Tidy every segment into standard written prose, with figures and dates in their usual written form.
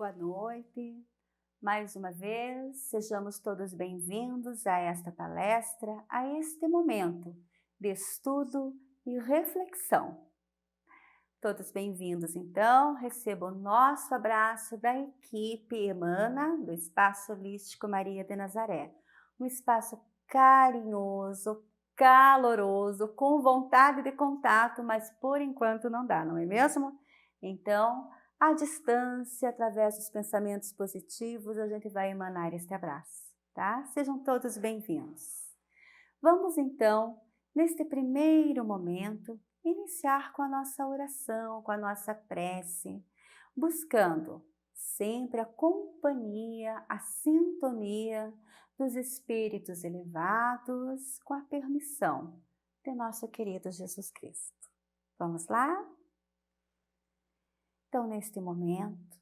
boa noite. Mais uma vez, sejamos todos bem-vindos a esta palestra, a este momento de estudo e reflexão. Todos bem-vindos, então, recebam o nosso abraço da equipe Emana, do Espaço Holístico Maria de Nazaré. Um espaço carinhoso, caloroso, com vontade de contato, mas por enquanto não dá, não é mesmo? Então, à distância, através dos pensamentos positivos, a gente vai emanar este abraço, tá? Sejam todos bem-vindos. Vamos então, neste primeiro momento, iniciar com a nossa oração, com a nossa prece, buscando sempre a companhia, a sintonia dos espíritos elevados, com a permissão de nosso querido Jesus Cristo. Vamos lá? Então, neste momento,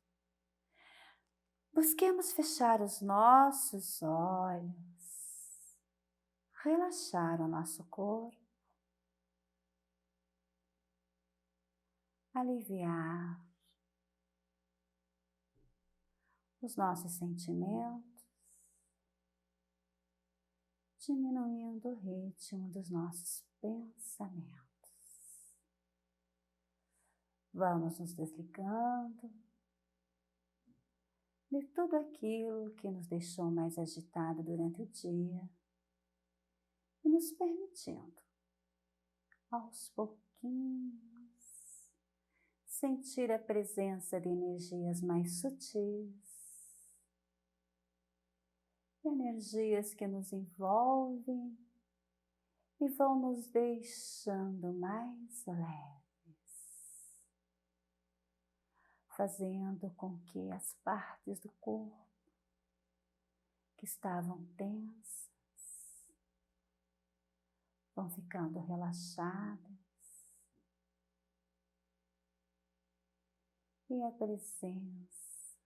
busquemos fechar os nossos olhos, relaxar o nosso corpo, aliviar os nossos sentimentos, diminuindo o ritmo dos nossos pensamentos. Vamos nos desligando de tudo aquilo que nos deixou mais agitado durante o dia e nos permitindo, aos pouquinhos, sentir a presença de energias mais sutis, energias que nos envolvem e vão nos deixando mais leves, fazendo com que as partes do corpo que estavam tensas vão ficando relaxadas e a presença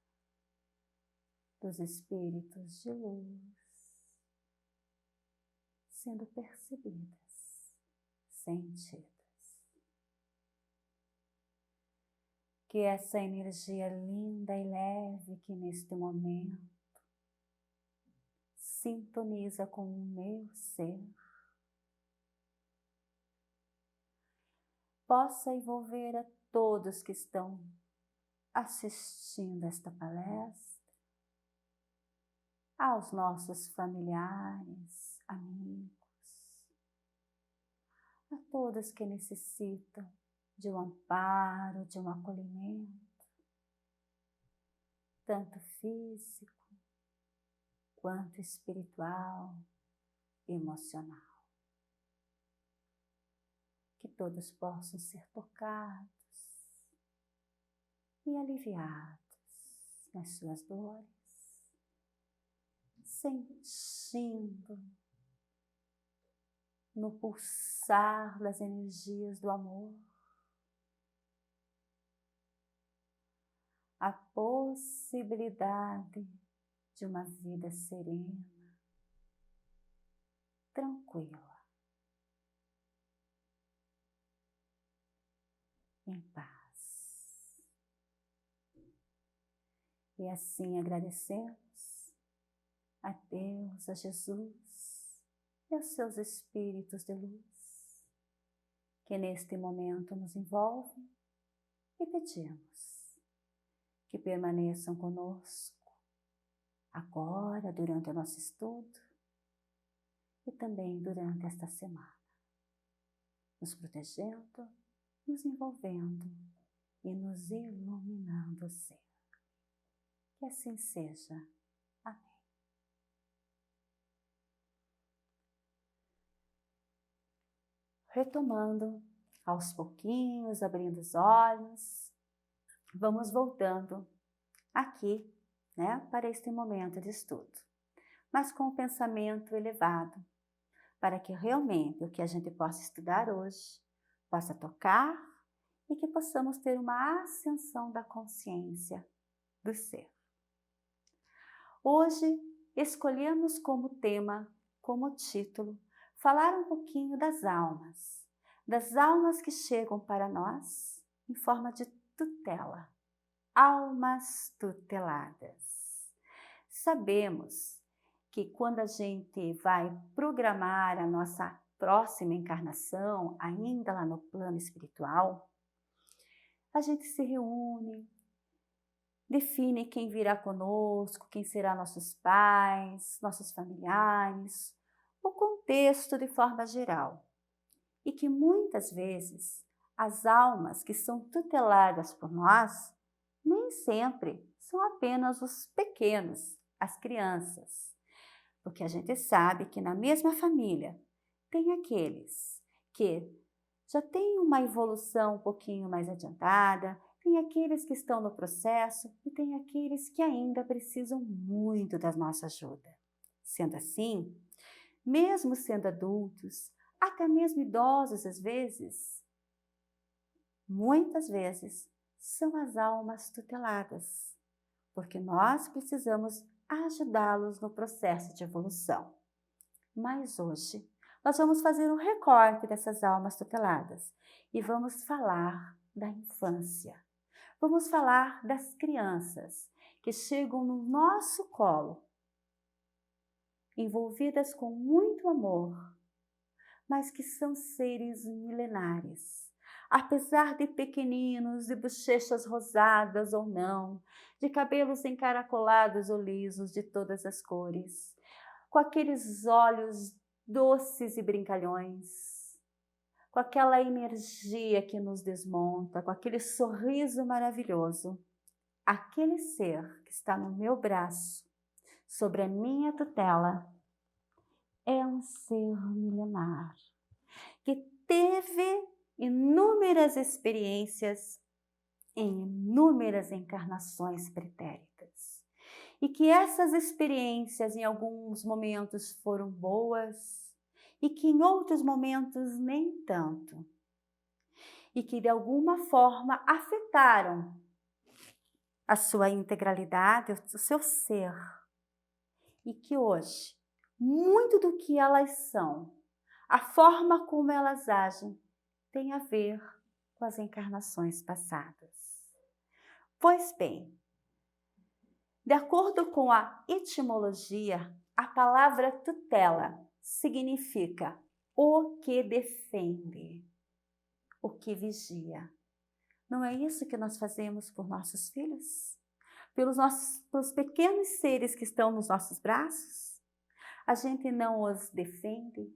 dos espíritos de luz sendo percebidas, sentidas. Que essa energia linda e leve que neste momento sintoniza com o meu ser, possa envolver a todos que estão assistindo esta palestra, aos nossos familiares, amigos, a todos que necessitam de um amparo, de um acolhimento, tanto físico quanto espiritual, emocional. Que todos possam ser tocados e aliviados nas suas dores, sentindo no pulsar das energias do amor a possibilidade de uma vida serena, tranquila, em paz. E assim agradecemos a Deus, a Jesus e aos seus espíritos de luz, que neste momento nos envolvem, e pedimos que permaneçam conosco agora, durante o nosso estudo e também durante esta semana, nos protegendo, nos envolvendo e nos iluminando sempre. Que assim seja. Amém. Retomando aos pouquinhos, abrindo os olhos, vamos voltando aqui, para este momento de estudo, mas com o pensamento elevado, para que realmente o que a gente possa estudar hoje possa tocar e que possamos ter uma ascensão da consciência do ser. Hoje escolhemos como tema, como título, falar um pouquinho das almas que chegam para nós em forma de tutela. almas tuteladas. Sabemos que quando a gente vai programar a nossa próxima encarnação, ainda lá no plano espiritual, a gente se reúne, define quem virá conosco, quem será nossos pais, nossos familiares, o contexto de forma geral. E que muitas vezes as almas que são tuteladas por nós, nem sempre são apenas os pequenos, as crianças. Porque a gente sabe que na mesma família tem aqueles que já têm uma evolução um pouquinho mais adiantada, tem aqueles que estão no processo e tem aqueles que ainda precisam muito da nossa ajuda. Sendo assim, mesmo sendo adultos, até mesmo idosos às vezes, muitas vezes são as almas tuteladas, porque nós precisamos ajudá-los no processo de evolução. Mas hoje nós vamos fazer um recorte dessas almas tuteladas e vamos falar da infância. Vamos falar das crianças que chegam no nosso colo, envolvidas com muito amor, mas que são seres milenares. Apesar de pequeninos, de bochechas rosadas ou não, de cabelos encaracolados ou lisos de todas as cores, com aqueles olhos doces e brincalhões, com aquela energia que nos desmonta, com aquele sorriso maravilhoso, aquele ser que está no meu braço, sobre a minha tutela, é um ser milenar, que teve inúmeras experiências em inúmeras encarnações pretéritas. E que essas experiências em alguns momentos foram boas e que em outros momentos nem tanto. E que de alguma forma afetaram a sua integralidade, o seu ser. E que hoje, muito do que elas são, a forma como elas agem, tem a ver com as encarnações passadas. Pois bem, de acordo com a etimologia, a palavra tutela significa o que defende, o que vigia. Não é isso que nós fazemos por nossos filhos? Pelos pequenos seres que estão nos nossos braços? A gente não os defende,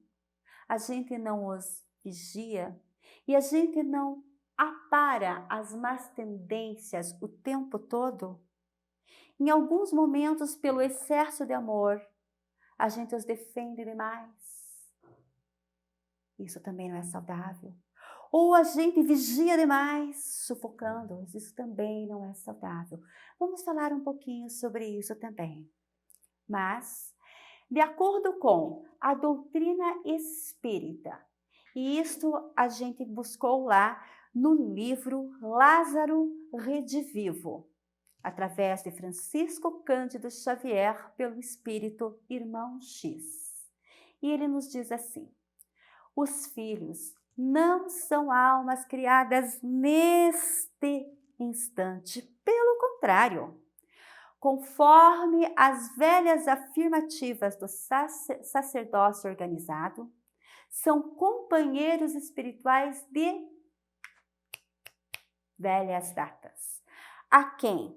a gente não os vigia e a gente não apara as más tendências o tempo todo? Em alguns momentos, pelo excesso de amor, a gente os defende demais. Isso também não é saudável. Ou a gente vigia demais, sufocando-os. Isso também não é saudável. Vamos falar um pouquinho sobre isso também. Mas, de acordo com a doutrina espírita, e isto a gente buscou lá no livro Lázaro Redivivo, através de Francisco Cândido Xavier, pelo espírito Irmão X. E ele nos diz assim: os filhos não são almas criadas neste instante, pelo contrário, conforme as velhas afirmativas do sacerdócio organizado, são companheiros espirituais de velhas datas, a quem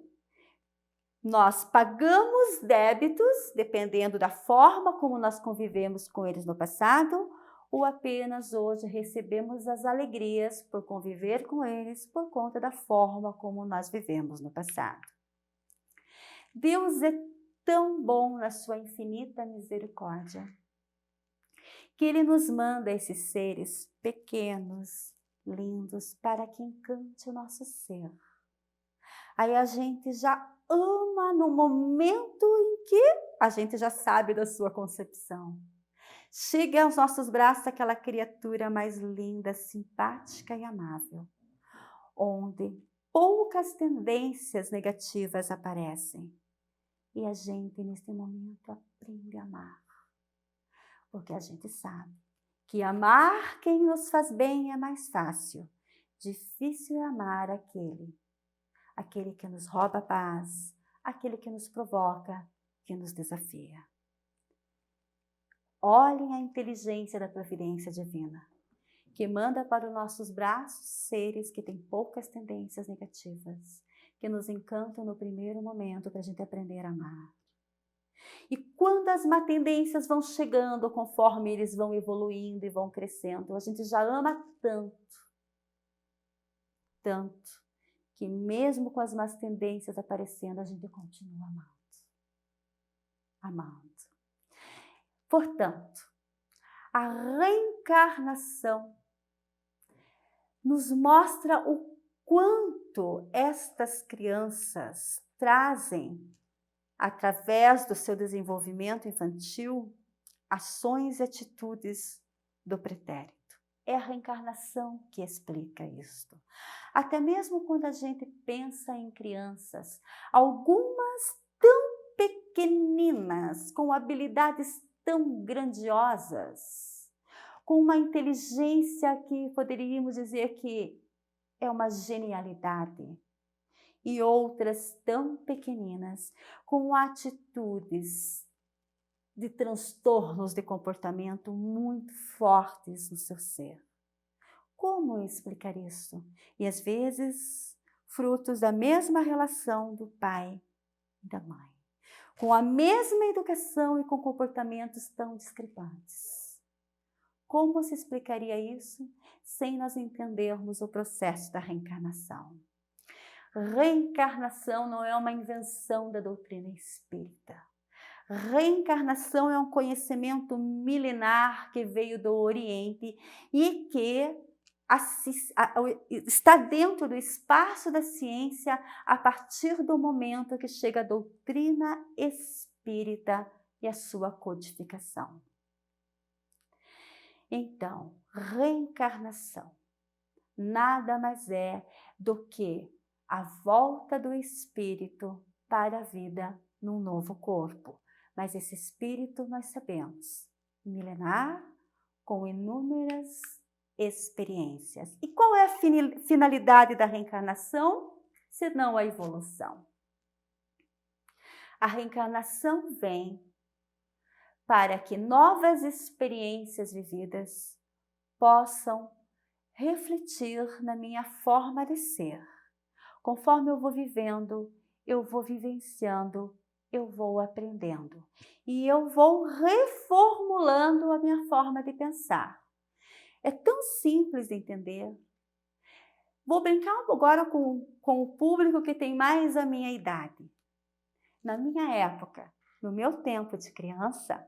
nós pagamos débitos, dependendo da forma como nós convivemos com eles no passado, ou apenas hoje recebemos as alegrias por conviver com eles por conta da forma como nós vivemos no passado. Deus é tão bom na sua infinita misericórdia, que Ele nos manda esses seres pequenos, lindos, para que encante o nosso ser. Aí a gente já ama no momento em que a gente já sabe da sua concepção. Chega aos nossos braços aquela criatura mais linda, simpática e amável, onde poucas tendências negativas aparecem. E a gente, nesse momento, aprende a amar. Porque a gente sabe que amar quem nos faz bem é mais fácil. Difícil é amar aquele aquele que nos rouba a paz, aquele que nos provoca, que nos desafia. Olhem a inteligência da providência divina, que manda para os nossos braços seres que têm poucas tendências negativas, que nos encantam no primeiro momento para a gente aprender a amar. E quando as má tendências vão chegando, conforme eles vão evoluindo e vão crescendo, a gente já ama tanto, que mesmo com as más tendências aparecendo, a gente continua amando. Portanto, a reencarnação nos mostra o quanto estas crianças trazem, através do seu desenvolvimento infantil, ações e atitudes do pretérito. É a reencarnação que explica isto. Até mesmo quando a gente pensa em crianças, algumas tão pequeninas, com habilidades tão grandiosas, com uma inteligência que poderíamos dizer que é uma genialidade, e outras tão pequeninas, com atitudes de transtornos de comportamento muito fortes no seu ser. Como explicar isso? E às vezes, frutos da mesma relação do pai e da mãe, com a mesma educação e com comportamentos tão discrepantes. Como se explicaria isso sem nós entendermos o processo da reencarnação? Reencarnação não é uma invenção da doutrina espírita. Reencarnação é um conhecimento milenar que veio do Oriente e que está dentro do espaço da ciência a partir do momento que chega a doutrina espírita e a sua codificação. Então, reencarnação nada mais é do que a volta do espírito para a vida num novo corpo. Mas esse espírito, nós sabemos, milenar, com inúmeras experiências. E qual é a finalidade da reencarnação, senão a evolução? A reencarnação vem para que novas experiências vividas possam refletir na minha forma de ser. Conforme eu vou vivendo, eu vou vivenciando, eu vou aprendendo. E eu vou reformulando a minha forma de pensar. É tão simples de entender. Vou brincar agora com o público que tem mais a minha idade. Na minha época, no meu tempo de criança,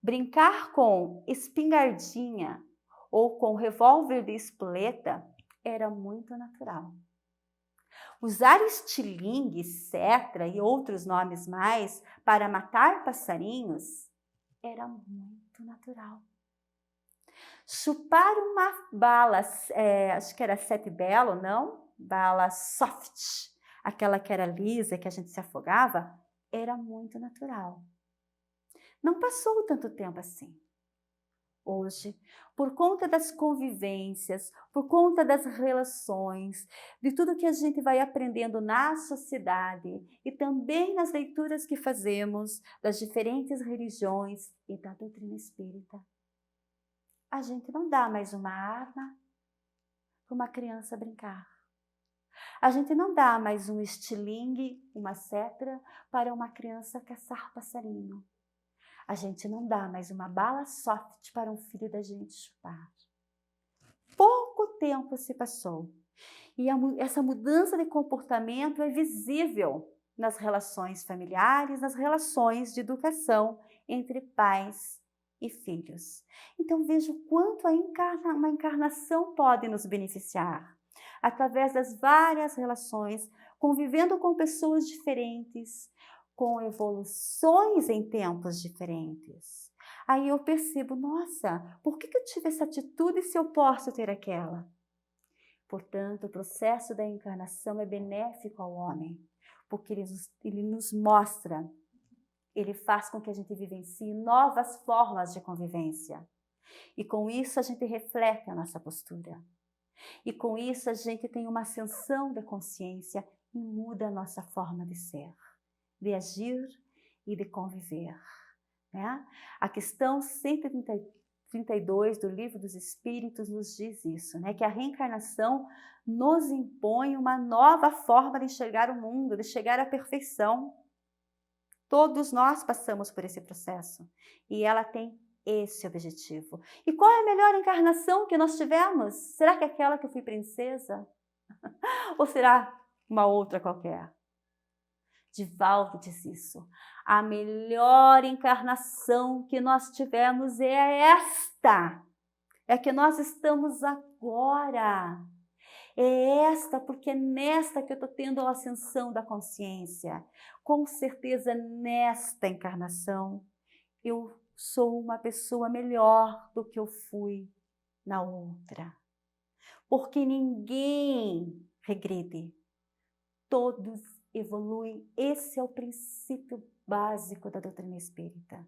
brincar com espingardinha ou com revólver de espoleta era muito natural. Usar estilingue, cetra e outros nomes mais para matar passarinhos era muito natural. Chupar uma bala, acho que era Sete Belo, não? Bala soft, aquela que era lisa, que a gente se afogava, era muito natural. Não passou tanto tempo assim. Hoje, por conta das convivências, por conta das relações, de tudo que a gente vai aprendendo na sociedade e também nas leituras que fazemos das diferentes religiões e da doutrina espírita, a gente não dá mais uma arma para uma criança brincar. A gente não dá mais um estilingue, uma cetra para uma criança caçar passarinho. A gente não dá mais uma bala soft para um filho da gente chupar. Pouco tempo se passou e essa mudança de comportamento é visível nas relações familiares, nas relações de educação entre pais e filhos. Então veja o quanto uma encarnação pode nos beneficiar, através das várias relações, convivendo com pessoas diferentes, com evoluções em tempos diferentes. Aí eu percebo, nossa, por que eu tive essa atitude se eu posso ter aquela? Portanto, o processo da encarnação é benéfico ao homem, porque ele nos mostra, ele faz com que a gente vivencie novas formas de convivência. E com isso a gente reflete a nossa postura. E com isso a gente tem uma ascensão da consciência e muda a nossa forma de ser, de agir e de conviver, né? A questão 132 do Livro dos Espíritos nos diz isso, né? Que a reencarnação nos impõe uma nova forma de enxergar o mundo, de chegar à perfeição. Todos nós passamos por esse processo e ela tem esse objetivo. E qual é a melhor encarnação que nós tivemos? Será que é aquela que eu fui princesa? Ou será uma outra qualquer? Divaldo diz isso. A melhor encarnação que nós tivemos é esta. É a que nós estamos agora. É esta, porque é nesta que eu estou tendo a ascensão da consciência. Com certeza, nesta encarnação, eu sou uma pessoa melhor do que eu fui na outra. Porque ninguém regride. Todos evoluem. Esse é o princípio básico da doutrina espírita.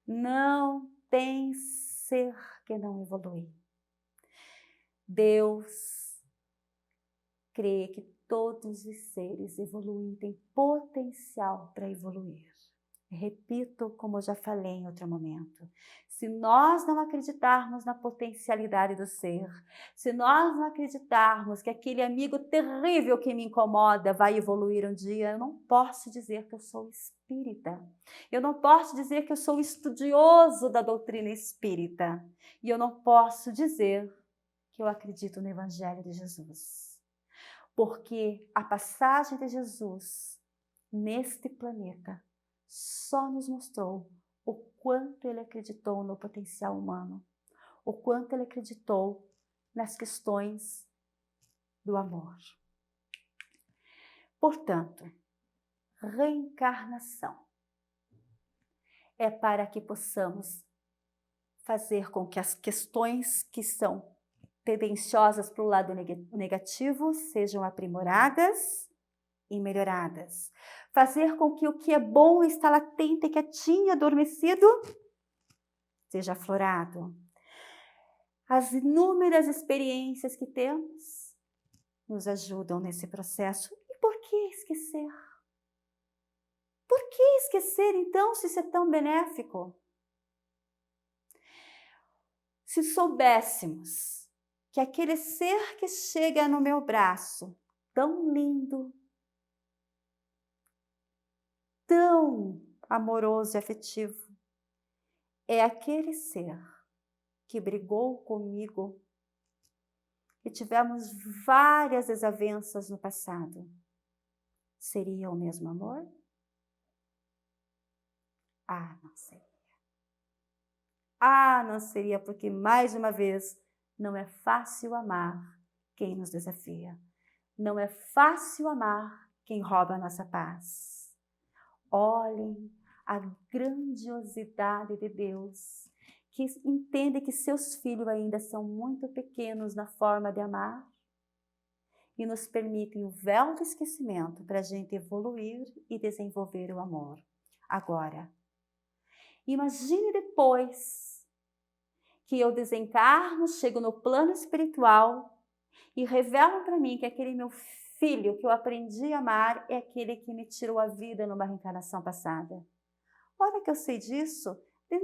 Não tem ser que não evolui. Deus crê que todos os seres evoluem, têm potencial para evoluir. Repito, como eu já falei em outro momento, se nós não acreditarmos na potencialidade do ser, se nós não acreditarmos que aquele amigo terrível que me incomoda vai evoluir um dia, eu não posso dizer que eu sou espírita. Eu não posso dizer que eu sou estudioso da doutrina espírita. E eu não posso dizer que eu acredito no Evangelho de Jesus. Porque a passagem de Jesus neste planeta só nos mostrou o quanto ele acreditou no potencial humano, o quanto ele acreditou nas questões do amor. Portanto, reencarnação é para que possamos fazer com que as questões que são tendenciosas para o lado negativo sejam aprimoradas e melhoradas. Fazer com que o que é bom está latente, quietinho, adormecido, seja aflorado. As inúmeras experiências que temos nos ajudam nesse processo. E por que esquecer? Por que esquecer, então, se isso é tão benéfico? Se soubéssemos que aquele ser que chega no meu braço, tão lindo, tão amoroso e afetivo, é aquele ser que brigou comigo e tivemos várias desavenças no passado, seria o mesmo amor? Ah, não seria. Ah, não seria, porque mais uma vez, não é fácil amar quem nos desafia. Não é fácil amar quem rouba a nossa paz. Olhem a grandiosidade de Deus, que entende que seus filhos ainda são muito pequenos na forma de amar e nos permitem o véu do esquecimento para a gente evoluir e desenvolver o amor. Agora, imagine depois que eu desencarno, chego no plano espiritual e revelam para mim que aquele meu filho que eu aprendi a amar é aquele que me tirou a vida numa reencarnação passada. Hora que eu sei disso, de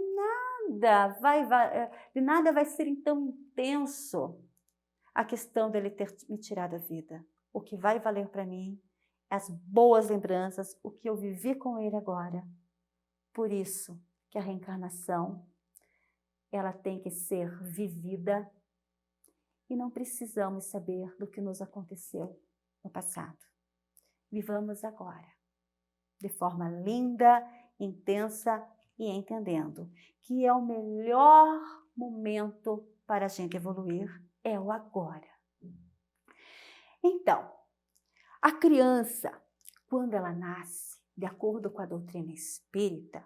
nada vai ser tão intenso a questão dele ter me tirado a vida. O que vai valer para mim é as boas lembranças, o que eu vivi com ele agora. Por isso que a reencarnação, ela tem que ser vivida e não precisamos saber do que nos aconteceu no passado. Vivamos agora, de forma linda, intensa e entendendo que é o melhor momento para a gente evoluir, é o agora. Então, a criança, quando ela nasce, de acordo com a doutrina espírita,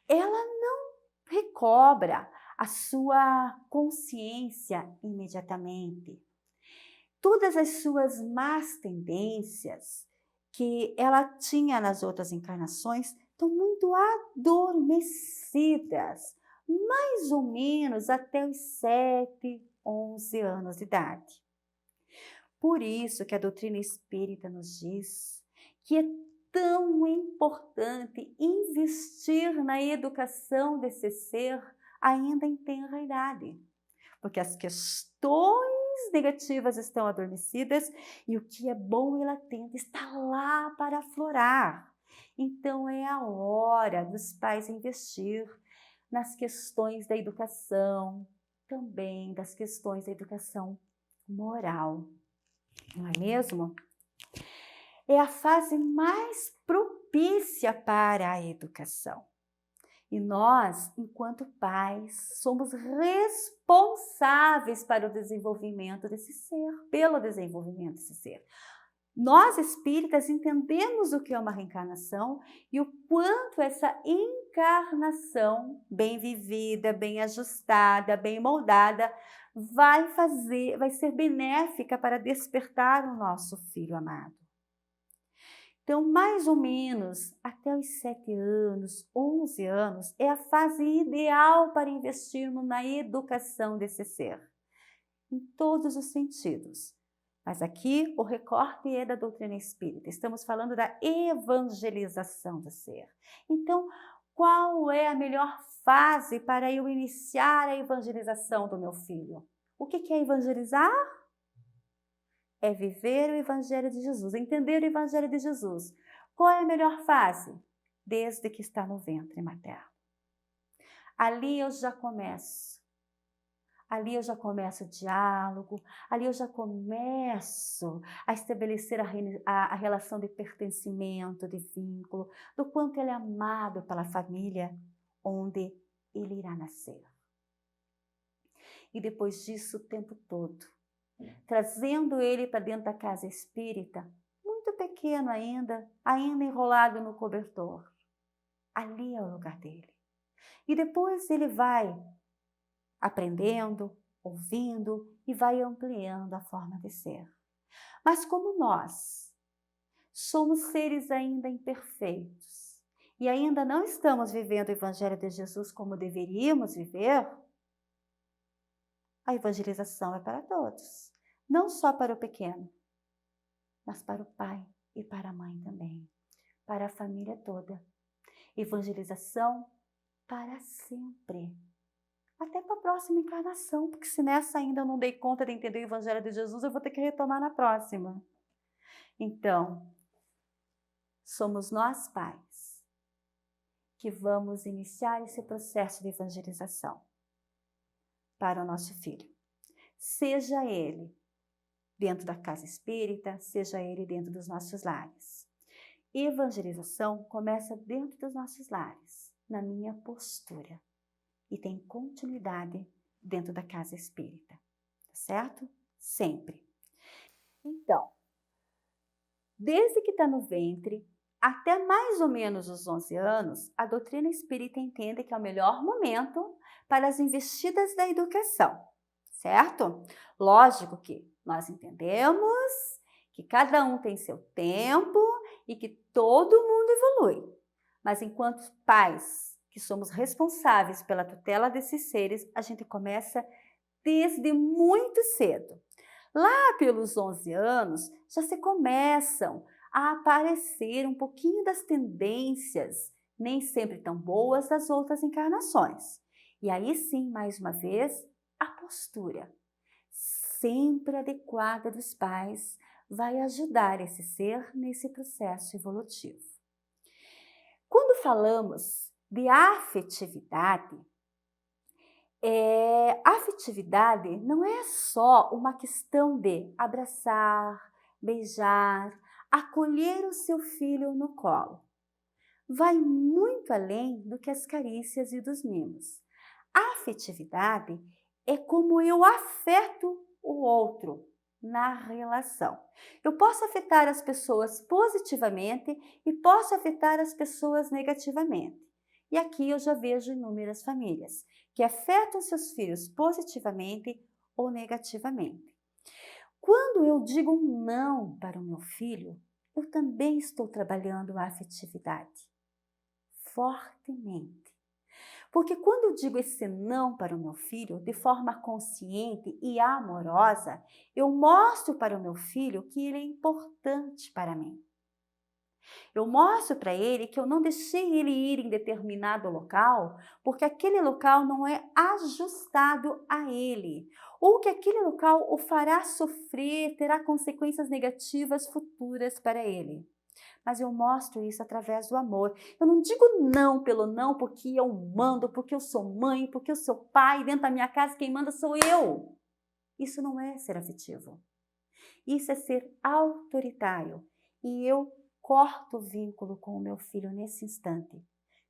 ela não recobra a sua consciência imediatamente. Todas as suas más tendências que ela tinha nas outras encarnações estão muito adormecidas, mais ou menos até os 7, 11 anos de idade. Por isso que a doutrina espírita nos diz que é tão importante investir na educação desse ser ainda em tenra idade, porque as questões negativas estão adormecidas e o que é bom e latente está lá para aflorar. Então é a hora dos pais investir nas questões da educação, também das questões da educação moral, não é mesmo? É a fase mais propícia para a educação. E nós, enquanto pais, somos responsáveis para o desenvolvimento desse ser, pelo desenvolvimento desse ser. Nós, espíritas, entendemos o que é uma reencarnação e o quanto essa encarnação bem vivida, bem ajustada, bem moldada, vai ser benéfica para despertar o nosso filho amado. Então, mais ou menos até os 7 anos, 11 anos, é a fase ideal para investirmos na educação desse ser, em todos os sentidos. Mas aqui o recorte é da doutrina espírita, estamos falando da evangelização do ser. Então, qual é a melhor fase para eu iniciar a evangelização do meu filho? O que é evangelizar? É viver o Evangelho de Jesus, entender o Evangelho de Jesus. Qual é a melhor fase? Desde que está no ventre materno. Ali eu já começo. Ali eu já começo o diálogo, ali eu já começo a estabelecer a relação de pertencimento, de vínculo, do quanto ele é amado pela família onde ele irá nascer. E depois disso, o tempo todo, trazendo ele para dentro da casa espírita, muito pequeno ainda enrolado no cobertor. Ali é o lugar dele. E depois ele vai aprendendo, ouvindo e vai ampliando a forma de ser. Mas como nós somos seres ainda imperfeitos e ainda não estamos vivendo o Evangelho de Jesus como deveríamos viver, a evangelização é para todos, não só para o pequeno, mas para o pai e para a mãe também, para a família toda. Evangelização para sempre, até para a próxima encarnação, porque se nessa ainda eu não dei conta de entender o Evangelho de Jesus, eu vou ter que retomar na próxima. Então, somos nós pais que vamos iniciar esse processo de evangelização para o nosso filho, seja ele dentro da casa espírita, seja ele dentro dos nossos lares. Evangelização começa dentro dos nossos lares, na minha postura, e tem continuidade dentro da casa espírita, tá certo? Sempre. Então, desde que está no ventre, até mais ou menos os 11 anos, a doutrina espírita entende que é o melhor momento para as investidas da educação, certo? Lógico que nós entendemos que cada um tem seu tempo e que todo mundo evolui. Mas enquanto pais que somos responsáveis pela tutela desses seres, a gente começa desde muito cedo. Lá pelos 11 anos, já se começam a aparecer um pouquinho das tendências, nem sempre tão boas, das outras encarnações. E aí sim, mais uma vez, a postura sempre adequada dos pais vai ajudar esse ser nesse processo evolutivo. Quando falamos de afetividade, afetividade não é só uma questão de abraçar, beijar, acolher o seu filho no colo. Vai muito além do que as carícias e dos mimos. A afetividade é como eu afeto o outro na relação. Eu posso afetar as pessoas positivamente e posso afetar as pessoas negativamente. E aqui eu já vejo inúmeras famílias que afetam seus filhos positivamente ou negativamente. Quando eu digo um não para o meu filho, eu também estou trabalhando a afetividade fortemente. Porque quando eu digo esse não para o meu filho, de forma consciente e amorosa, eu mostro para o meu filho que ele é importante para mim. Eu mostro para ele que eu não deixei ele ir em determinado local, porque aquele local não é ajustado a ele, ou que aquele local o fará sofrer, terá consequências negativas futuras para ele. Mas eu mostro isso através do amor. Eu não digo não pelo não, porque eu mando, porque eu sou mãe, porque eu sou pai, dentro da minha casa quem manda sou eu. Isso não é ser afetivo. Isso é ser autoritário. E eu corto o vínculo com o meu filho nesse instante,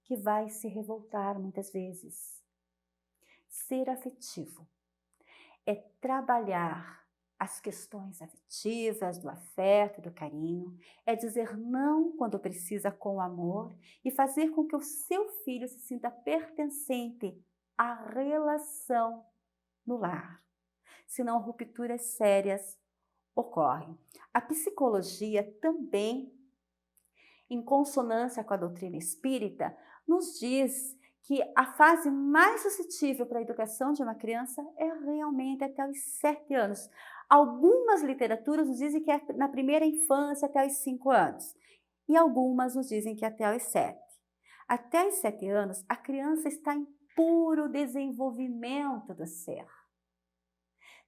que vai se revoltar muitas vezes. Ser afetivo é trabalhar as questões afetivas, do afeto, do carinho, é dizer não quando precisa com amor e fazer com que o seu filho se sinta pertencente à relação no lar. Senão rupturas sérias ocorrem. A psicologia também, em consonância com a doutrina espírita, nos diz que a fase mais suscetível para a educação de uma criança é realmente até os 7 anos. Algumas literaturas nos dizem que é na primeira infância até os 5 anos. E algumas nos dizem que até os 7. Até os 7 anos, a criança está em puro desenvolvimento do ser.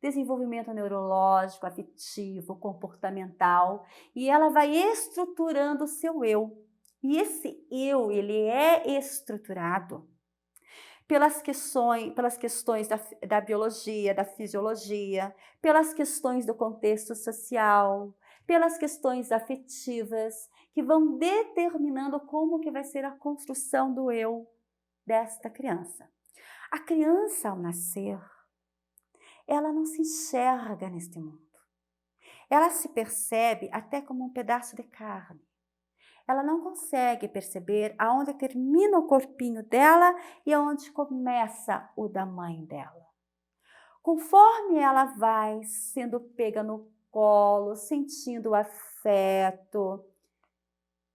Desenvolvimento neurológico, afetivo, comportamental, e ela vai estruturando o seu eu. E esse eu, ele é estruturado pelas questões da biologia, da fisiologia, pelas questões do contexto social, pelas questões afetivas, que vão determinando como que vai ser a construção do eu desta criança. A criança, ao nascer, ela não se enxerga neste mundo. Ela se percebe até como um pedaço de carne. Ela não consegue perceber aonde termina o corpinho dela e aonde começa o da mãe dela. Conforme ela vai sendo pega no colo, sentindo o afeto,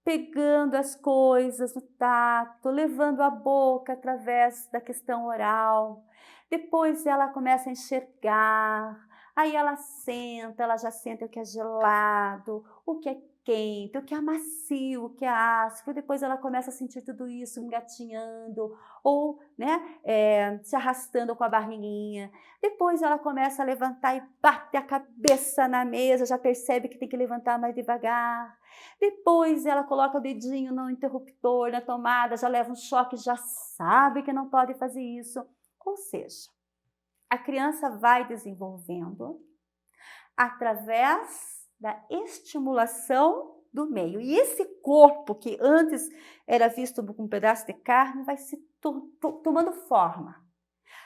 pegando as coisas no tato, levando a boca através da questão oral. Depois ela começa a enxergar, aí ela já sente o que é gelado, o que é quente, o que é macio, o que é áspero. Depois ela começa a sentir tudo isso engatinhando ou se arrastando com a barriguinha. Depois ela começa a levantar e bate a cabeça na mesa, já percebe que tem que levantar mais devagar. Depois ela coloca o dedinho no interruptor, na tomada, já leva um choque, já sabe que não pode fazer isso. Ou seja, a criança vai desenvolvendo através da estimulação do meio. E esse corpo que antes era visto como um pedaço de carne vai se tomando forma.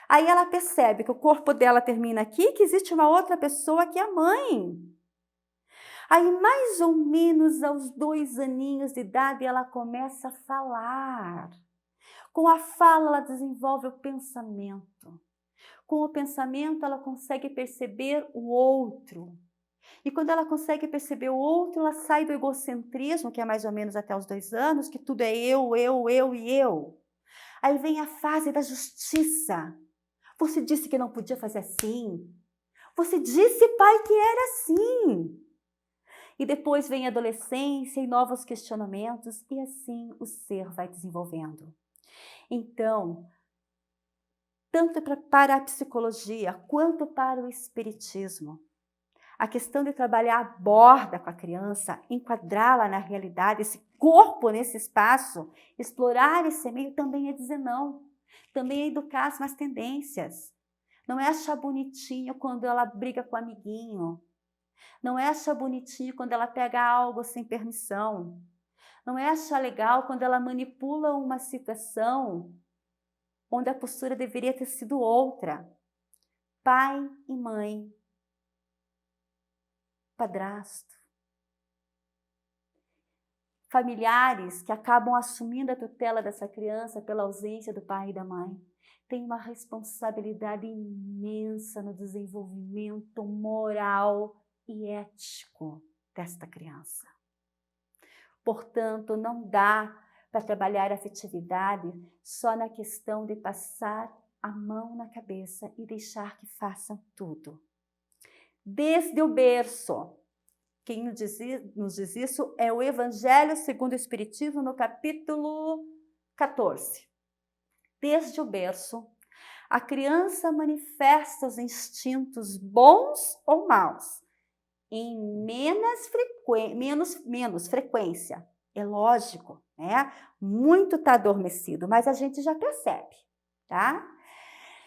Aí ela percebe que o corpo dela termina aqui, que existe uma outra pessoa que é a mãe. Aí, mais ou menos aos 2 aninhos de idade, ela começa a falar. Com a fala, ela desenvolve o pensamento. Com o pensamento, ela consegue perceber o outro. E quando ela consegue perceber o outro, ela sai do egocentrismo, que é mais ou menos até os 2 anos, que tudo é eu e eu. Aí vem a fase da justiça. Você disse que não podia fazer assim. Você disse, pai, que era assim. E depois vem a adolescência e novos questionamentos, e assim o ser vai desenvolvendo. Então, tanto para a psicologia quanto para o espiritismo, a questão de trabalhar a borda com a criança, enquadrá-la na realidade, esse corpo nesse espaço, explorar esse meio também é dizer não. Também é educar as más tendências. Não é achar bonitinho quando ela briga com o amiguinho. Não é achar bonitinho quando ela pega algo sem permissão. Não é achar legal quando ela manipula uma situação onde a postura deveria ter sido outra. Pai e mãe, padrasto, familiares que acabam assumindo a tutela dessa criança pela ausência do pai e da mãe, têm uma responsabilidade imensa no desenvolvimento moral e ético desta criança. Portanto, não dá para trabalhar a afetividade só na questão de passar a mão na cabeça e deixar que façam tudo. Desde o berço. Quem nos diz isso é o Evangelho segundo o Espiritismo, no capítulo 14. Desde o berço, a criança manifesta os instintos bons ou maus em menos frequência. É lógico, né? Muito está adormecido, mas a gente já percebe, tá?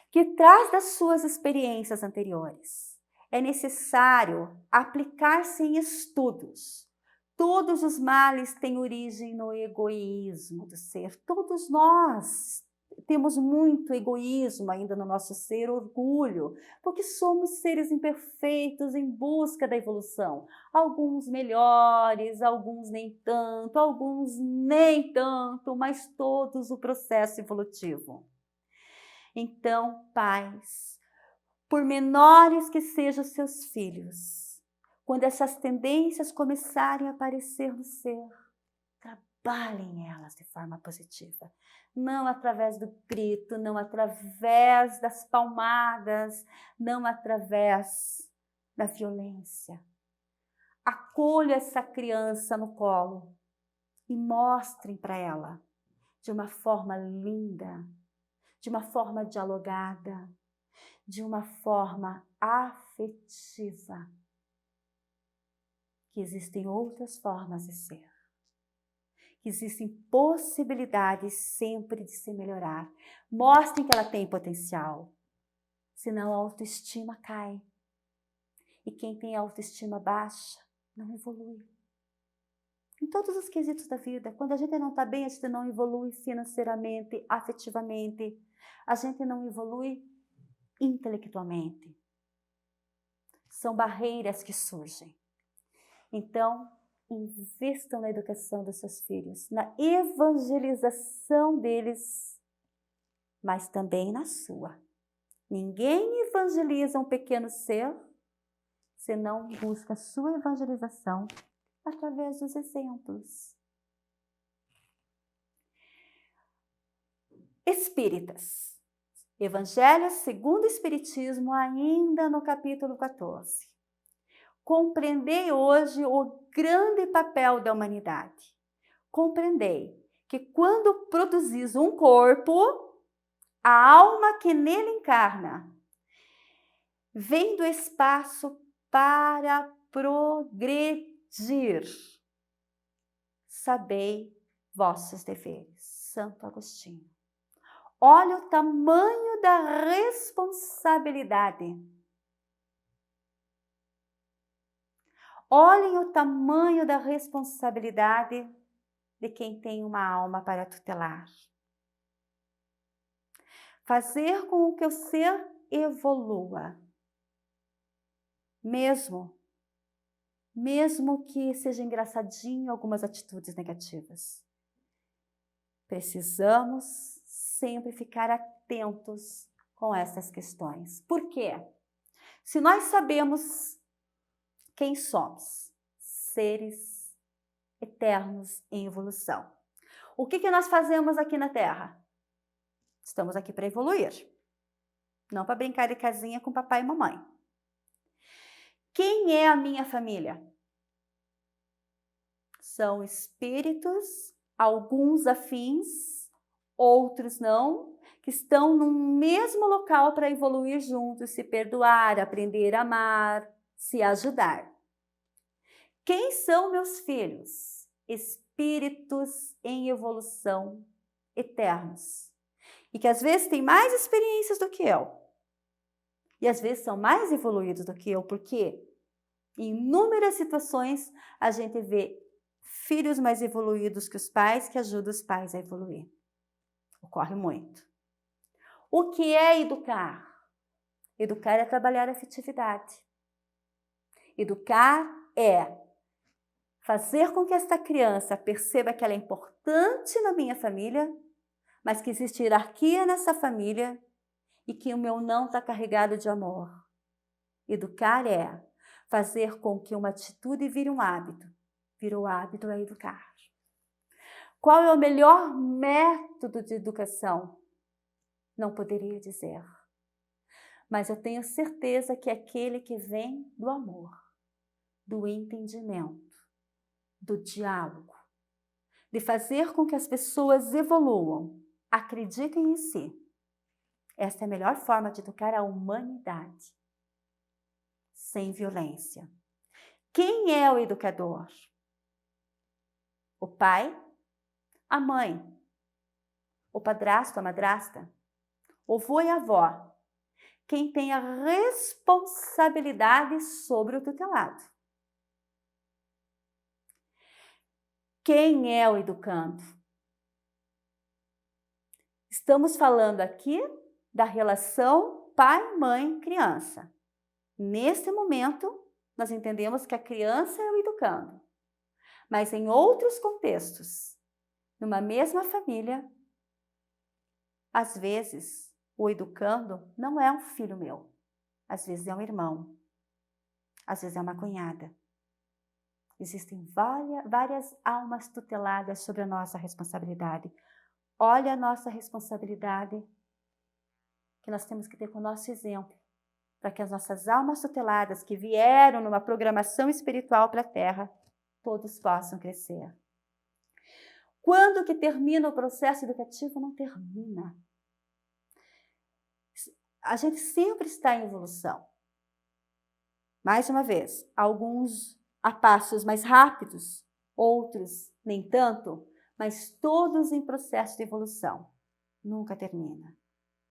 Que traz das suas experiências anteriores. É necessário aplicar-se em estudos. Todos os males têm origem no egoísmo do ser. Todos nós temos muito egoísmo ainda no nosso ser, orgulho, porque somos seres imperfeitos em busca da evolução. Alguns melhores, alguns nem tanto, mas todos o processo evolutivo. Então, pais, por menores que sejam os seus filhos, quando essas tendências começarem a aparecer no ser, trabalhem elas de forma positiva. Não através do grito, não através das palmadas, não através da violência. Acolha essa criança no colo e mostrem para ela de uma forma linda, de uma forma dialogada, de uma forma afetiva, que existem outras formas de ser, que existem possibilidades sempre de se melhorar. Mostrem que ela tem potencial, senão a autoestima cai. E quem tem autoestima baixa não evolui. Em todos os quesitos da vida, quando a gente não está bem, a gente não evolui financeiramente, afetivamente, a gente não evolui intelectualmente. São barreiras que surgem. Então, investam na educação dos seus filhos, na evangelização deles, mas também na sua. Ninguém evangeliza um pequeno ser se não busca a sua evangelização através dos exemplos. Espíritas. Evangelho segundo o Espiritismo, ainda no capítulo 14. Compreendei hoje o grande papel da humanidade. Compreendei que quando produzis um corpo, a alma que nele encarna vem do espaço para progredir. Sabei vossos deveres. Santo Agostinho. Olha o tamanho da responsabilidade. Olhem o tamanho da responsabilidade de quem tem uma alma para tutelar. Fazer com que o ser evolua. Mesmo que seja engraçadinho algumas atitudes negativas. Precisamos sempre ficar atentos com essas questões. Por quê? Se nós sabemos quem somos, seres eternos em evolução, o que nós fazemos aqui na Terra? Estamos aqui para evoluir, não para brincar de casinha com papai e mamãe. Quem é a minha família? São espíritos, alguns afins, outros não, que estão no mesmo local para evoluir juntos, se perdoar, aprender a amar, se ajudar. Quem são meus filhos? Espíritos em evolução eternos. E que às vezes têm mais experiências do que eu. E às vezes são mais evoluídos do que eu, porque em inúmeras situações a gente vê filhos mais evoluídos que os pais, que ajudam os pais a evoluir. Ocorre muito. O que é educar? Educar é trabalhar a afetividade. Educar é fazer com que esta criança perceba que ela é importante na minha família, mas que existe hierarquia nessa família e que o meu não está carregado de amor. Educar é fazer com que uma atitude vire um hábito. Virou hábito é educar. Qual é o melhor método de educação? Não poderia dizer. Mas eu tenho certeza que é aquele que vem do amor, do entendimento, do diálogo, de fazer com que as pessoas evoluam, acreditem em si. Essa é a melhor forma de educar a humanidade, sem violência. Quem é o educador? O pai, a mãe, o padrasto, a madrasta, o vô e a avó. Quem tem a responsabilidade sobre o tutelado. Quem é o educando? Estamos falando aqui da relação pai, mãe, criança. Nesse momento, nós entendemos que a criança é o educando. Mas em outros contextos, numa mesma família, às vezes o educando não é um filho meu. Às vezes é um irmão. Às vezes é uma cunhada. Existem várias almas tuteladas sobre a nossa responsabilidade. Olha a nossa responsabilidade que nós temos que ter com o nosso exemplo, para que as nossas almas tuteladas que vieram numa programação espiritual para a Terra, todos possam crescer. Quando que termina o processo educativo? Não termina. A gente sempre está em evolução. Mais uma vez, alguns a passos mais rápidos, outros nem tanto, mas todos em processo de evolução. Nunca termina.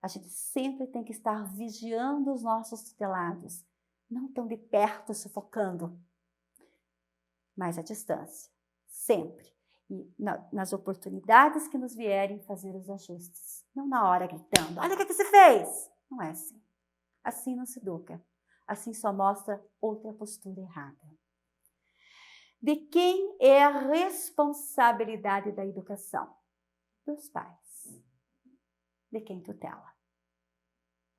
A gente sempre tem que estar vigiando os nossos tutelados, não tão de perto sufocando, mas à distância, sempre. E nas oportunidades que nos vierem fazer os ajustes, não na hora gritando, olha o que você fez! Não é assim. Assim não se educa. Assim só mostra outra postura errada. De quem é a responsabilidade da educação? Dos pais. De quem tutela.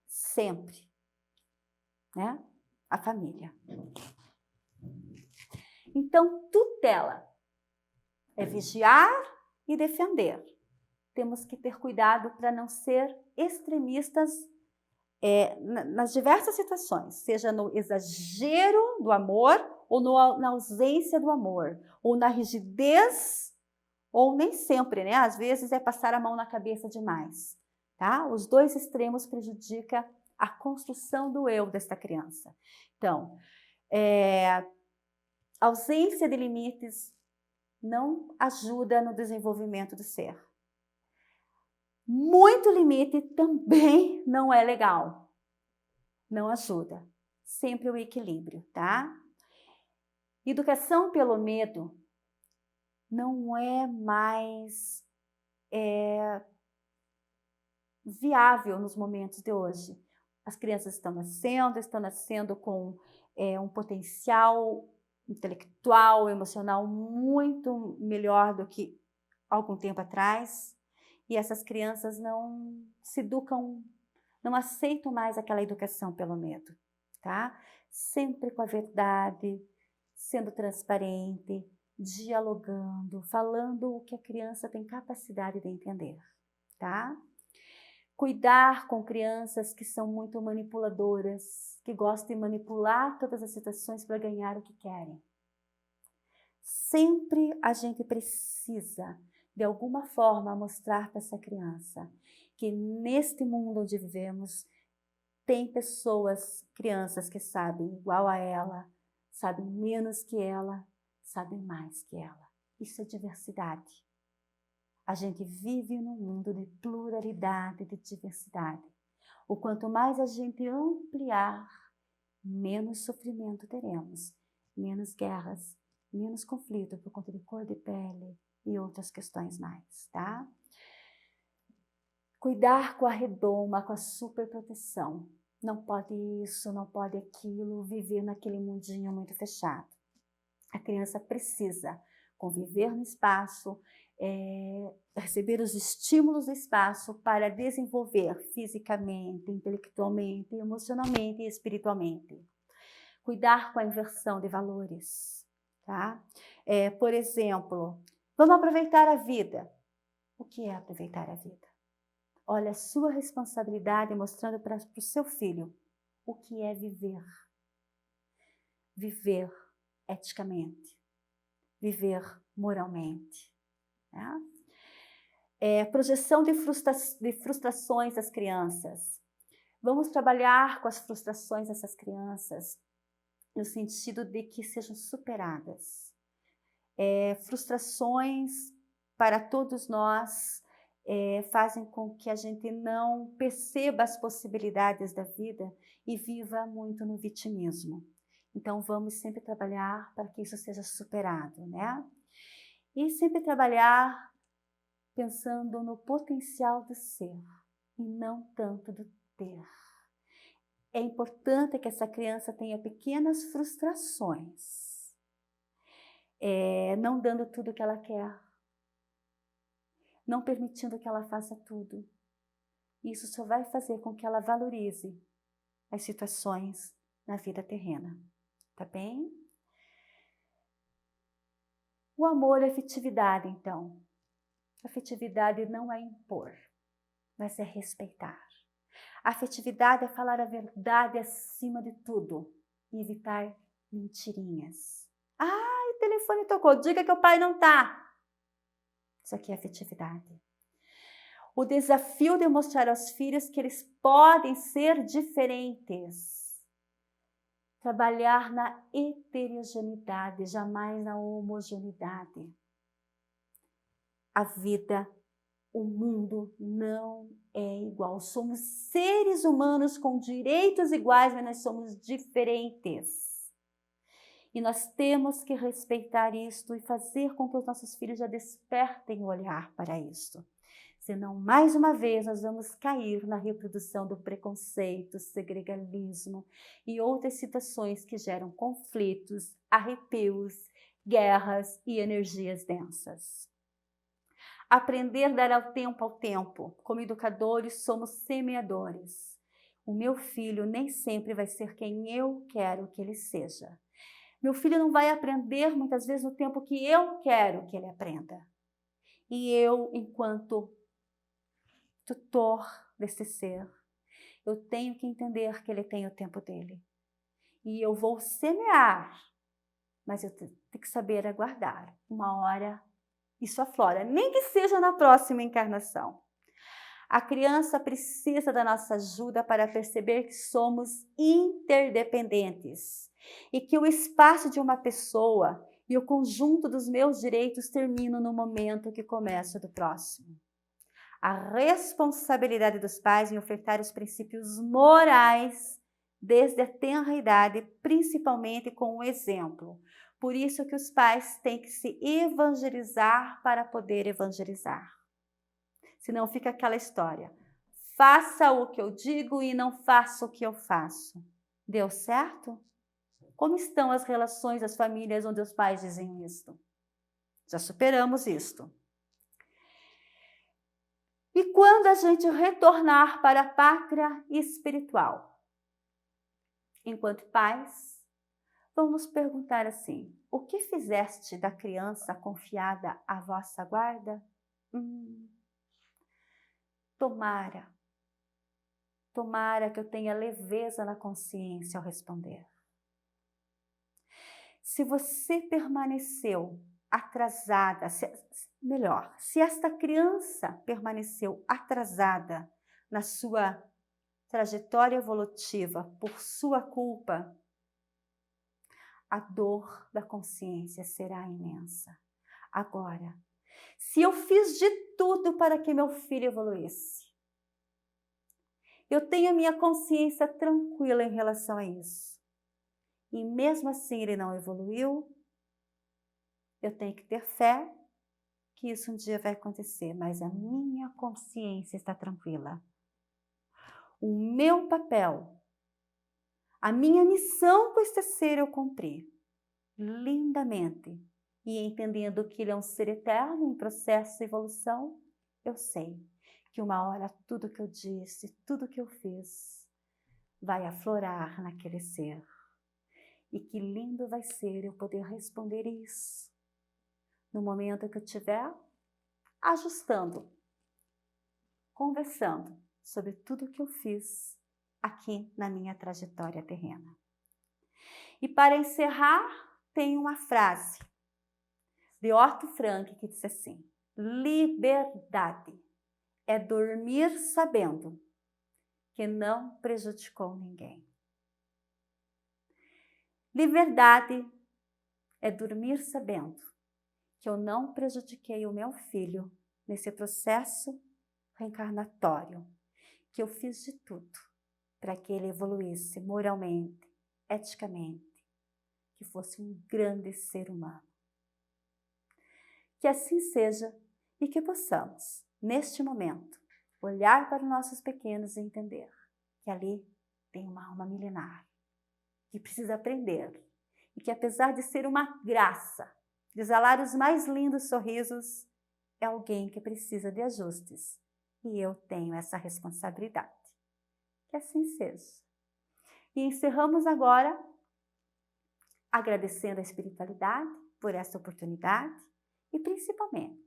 Sempre. Né? A família. Então, tutela é vigiar e defender. Temos que ter cuidado para não ser extremistas nas diversas situações, seja no exagero do amor ou na ausência do amor, ou na rigidez, ou nem sempre, né? Às vezes é passar a mão na cabeça demais, tá? Os dois extremos prejudicam a construção do eu desta criança. Então, ausência de limites não ajuda no desenvolvimento do ser. Muito limite também não é legal. Não ajuda. Sempre o equilíbrio, tá? Educação pelo medo não é mais viável nos momentos de hoje. As crianças estão nascendo com um potencial intelectual, emocional muito melhor do que algum tempo atrás. E essas crianças não se educam, não aceitam mais aquela educação pelo medo, tá? Sempre com a verdade, sendo transparente, dialogando, falando o que a criança tem capacidade de entender, tá? Cuidar com crianças que são muito manipuladoras, que gostam de manipular todas as situações para ganhar o que querem. Sempre a gente precisa de alguma forma mostrar para essa criança que neste mundo onde vivemos tem pessoas, crianças que sabem igual a ela, sabem menos que ela, sabem mais que ela. Isso é diversidade. A gente vive num mundo de pluralidade, de diversidade. O quanto mais a gente ampliar, menos sofrimento teremos, menos guerras, menos conflito por conta de cor de pele, e outras questões mais, tá? Cuidar com a redoma, com a superproteção. Não pode isso, não pode aquilo, viver naquele mundinho muito fechado. A criança precisa conviver no espaço, receber os estímulos do espaço para desenvolver fisicamente, intelectualmente, emocionalmente e espiritualmente. Cuidar com a inversão de valores, tá? Por exemplo, Vamos aproveitar a vida. O que é aproveitar a vida? Olha a sua responsabilidade mostrando para o seu filho o que é viver. Viver eticamente, viver moralmente. Né? Projeção de frustrações das crianças. Vamos trabalhar com as frustrações dessas crianças no sentido de que sejam superadas. Frustrações para todos nós fazem com que a gente não perceba as possibilidades da vida e viva muito no vitimismo. Então, vamos sempre trabalhar para que isso seja superado, né? E sempre trabalhar pensando no potencial do ser e não tanto do ter. É importante que essa criança tenha pequenas frustrações, não dando tudo o que ela quer, não permitindo que ela faça tudo. Isso só vai fazer com que ela valorize as situações na vida terrena. Tá bem? O amor é afetividade, então. Afetividade não é impor, mas é respeitar. Afetividade é falar a verdade acima de tudo e evitar mentirinhas. O telefone tocou, diga que o pai não tá. Isso aqui é afetividade. O desafio de mostrar aos filhos que eles podem ser diferentes. Trabalhar na heterogeneidade, jamais na homogeneidade. A vida, o mundo não é igual. Somos seres humanos com direitos iguais, mas nós somos diferentes. E nós temos que respeitar isto e fazer com que os nossos filhos já despertem o olhar para isto. Senão, mais uma vez, nós vamos cair na reprodução do preconceito, segregalismo e outras situações que geram conflitos, arrepios, guerras e energias densas. Aprender a dar ao tempo. Como educadores, somos semeadores. O meu filho nem sempre vai ser quem eu quero que ele seja. Meu filho não vai aprender muitas vezes no tempo que eu quero que ele aprenda. E eu, enquanto tutor desse ser, eu tenho que entender que ele tem o tempo dele. E eu vou semear, mas eu tenho que saber aguardar. Uma hora isso aflora, nem que seja na próxima encarnação. A criança precisa da nossa ajuda para perceber que somos interdependentes e que o espaço de uma pessoa e o conjunto dos meus direitos terminam no momento que começa do próximo. A responsabilidade dos pais em ofertar os princípios morais desde a tenra idade, principalmente com o exemplo. Por isso que os pais têm que se evangelizar para poder evangelizar. Senão fica aquela história. Faça o que eu digo e não faça o que eu faço. Deu certo? Como estão as relações das famílias onde os pais dizem isto? Já superamos isto. E quando a gente retornar para a pátria espiritual? Enquanto pais, vamos nos perguntar assim: o que fizeste da criança confiada à vossa guarda? Tomara que eu tenha leveza na consciência ao responder. Se você permaneceu atrasada, se esta criança permaneceu atrasada na sua trajetória evolutiva por sua culpa, a dor da consciência será imensa. Agora, se eu fiz de tudo para que meu filho evoluísse, eu tenho a minha consciência tranquila em relação a isso, e mesmo assim ele não evoluiu, eu tenho que ter fé que isso um dia vai acontecer, mas a minha consciência está tranquila. O meu papel, a minha missão com este ser eu cumpri lindamente. E entendendo que ele é um ser eterno em processo de evolução, eu sei que uma hora tudo que eu disse, tudo que eu fiz, vai aflorar naquele ser. E que lindo vai ser eu poder responder isso no momento que eu estiver ajustando, conversando sobre tudo que eu fiz aqui na minha trajetória terrena. E para encerrar, tem uma frase de Otto Frank que diz assim: liberdade é dormir sabendo que não prejudicou ninguém. Liberdade é dormir sabendo que eu não prejudiquei o meu filho nesse processo reencarnatório, que eu fiz de tudo para que ele evoluísse moralmente, eticamente, que fosse um grande ser humano. Que assim seja e que possamos, neste momento, olhar para os nossos pequenos e entender que ali tem uma alma milenar, que precisa aprender e que, apesar de ser uma graça, de exalar os mais lindos sorrisos, é alguém que precisa de ajustes. E eu tenho essa responsabilidade. Que assim seja. E encerramos agora agradecendo a espiritualidade por essa oportunidade e principalmente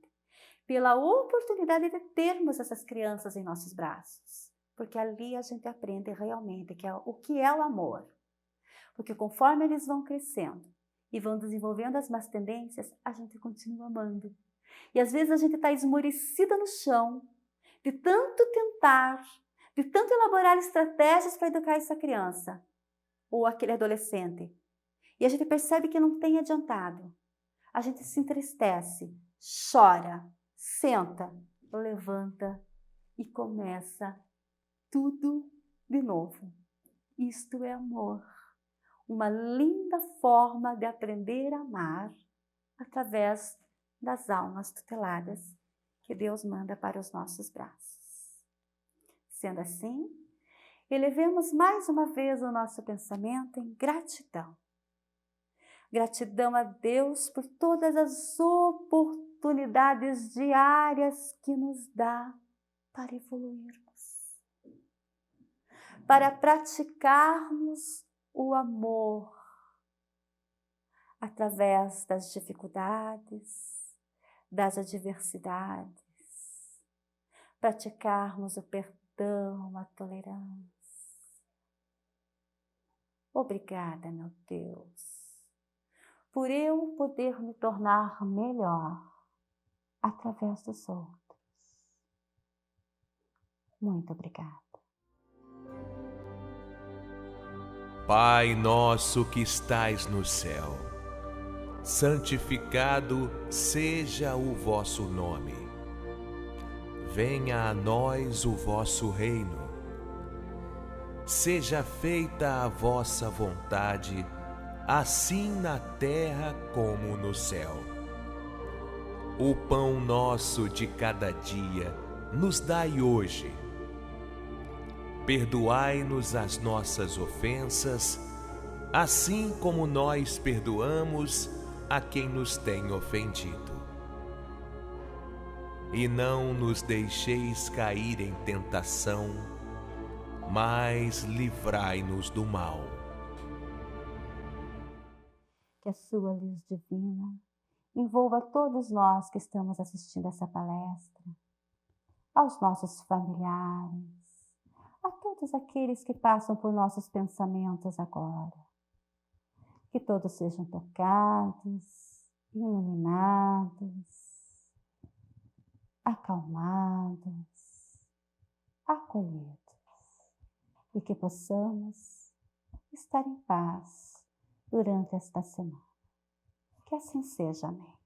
pela oportunidade de termos essas crianças em nossos braços. Porque ali a gente aprende realmente o que é o amor. Porque conforme eles vão crescendo e vão desenvolvendo as más tendências, a gente continua amando. E às vezes a gente está esmorecida no chão, de tanto tentar, de tanto elaborar estratégias para educar essa criança, ou aquele adolescente. E a gente percebe que não tem adiantado. A gente se entristece, chora, senta, levanta e começa tudo de novo. Isto é amor. Uma linda forma de aprender a amar através das almas tuteladas que Deus manda para os nossos braços. Sendo assim, elevemos mais uma vez o nosso pensamento em gratidão. Gratidão a Deus por todas as oportunidades diárias que nos dá para evoluirmos, para praticarmos o amor através das dificuldades, das adversidades, praticarmos o perdão, a tolerância. Obrigada, meu Deus, por eu poder me tornar melhor através dos outros. Muito obrigada. Pai nosso que estais no céu, santificado seja o vosso nome. Venha a nós o vosso reino. Seja feita a vossa vontade, assim na terra como no céu. O pão nosso de cada dia nos dai hoje. Perdoai-nos as nossas ofensas, assim como nós perdoamos a quem nos tem ofendido. E não nos deixeis cair em tentação, mas livrai-nos do mal. Que a sua luz divina envolva todos nós que estamos assistindo essa palestra, aos nossos familiares, a todos aqueles que passam por nossos pensamentos agora. Que todos sejam tocados, iluminados, acalmados, acolhidos. E que possamos estar em paz durante esta semana. Que assim seja, amém.